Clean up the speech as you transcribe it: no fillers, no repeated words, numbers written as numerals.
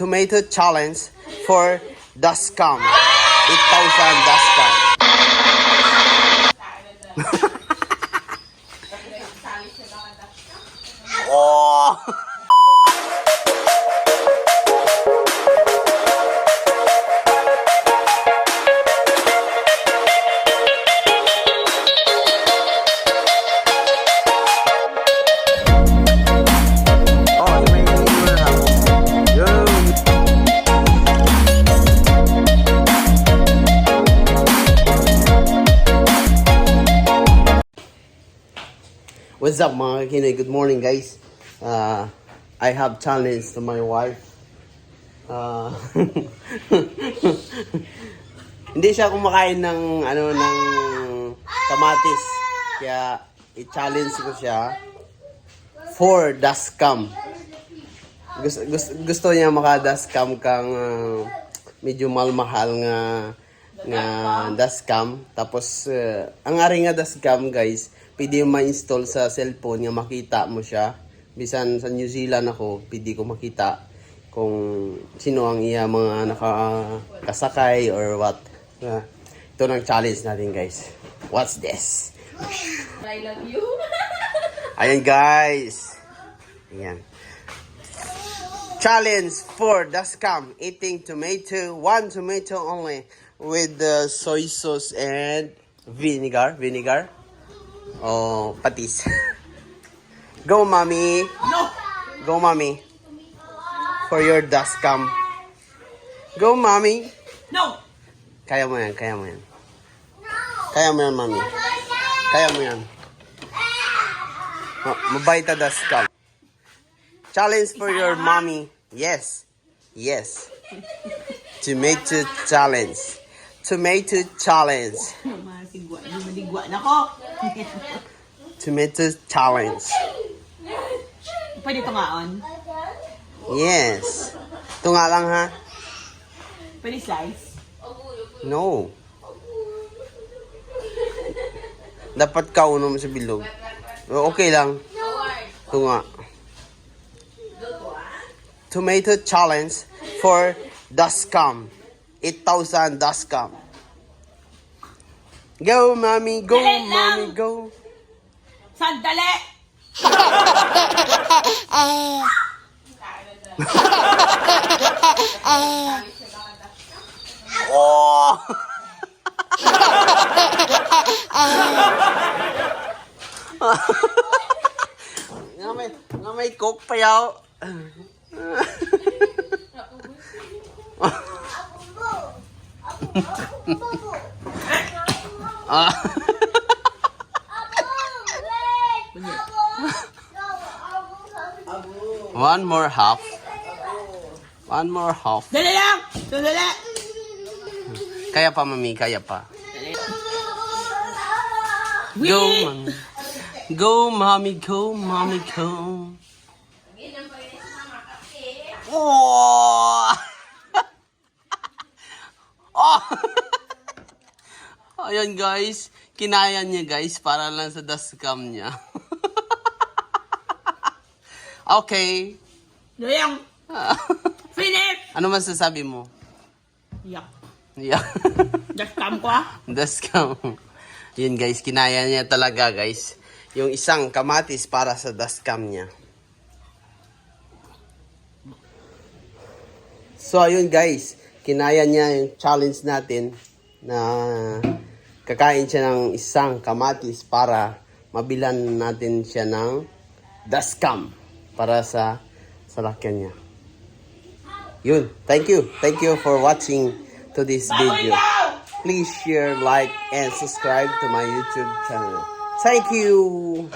tomato challenge for dashcam. 8,000 dashcam. Oh! What's up mga kinoy? Good morning guys. I have challenge to my wife. Hindi siya kumakain ng ng kamatis. Kaya i-challenge ko siya for dashcam. Gusto niya maka-dashcam kang medyo malmahal nga dashcam. Tapos ang ari nga dashcam guys, pwede ma-install sa cellphone nga makita mo siya. Bisan sa New Zealand ako, pwede ko makita kung sino ang iya mga nakakasakay or what. Ito ng challenge natin guys. What's this? I love you. Ayan guys. Ayan. Challenge for dashcam. Eating tomato. 1 tomato only. With soy sauce and vinegar. Oh, patis. Go, mommy. No. Go, mommy. For your dashcam. Go, mommy. No. Kaya mo yan. Kaya mo yan, mommy. Kaya mo yan. Mabait na dashcam. Challenge for your mommy. Yes. Tomato challenge. Tomato challenge. Maligwa na ko. Tomato challenge. Pwede ito ngaon? Yes. Ito nga lang ha. Pwede slice? No. Dapat kaunom sa bilog. Okay lang. Ito nga. Tomato challenge for dashcam. 8,000 dashcam. Go, mommy. Go, mommy. Go. Sandali! Oh! nga may coke pa yaw. One more half. Dali lang! Dali! Kaya pa, mami. Kaya pa. Go, mommy. Go, mommy. Go, mommy. Go. Oh! Oh! Ayan, guys. Kinaya niya, guys. Para lang sa dashcam niya. Okay. Dali lang! Finish! Ano masasabi mo? Yak. Yeah. Dashcam ko ah. Dashcam. Yun guys, kinaya niya talaga guys. Yung isang kamatis para sa dashcam niya. So ayun guys, kinaya niya yung challenge natin na kakain siya ng isang kamatis para mabilan natin siya ng dashcam para sa salakyan niya. Yun, thank you for watching to this video. Please share, like, and subscribe to my YouTube channel. Thank you.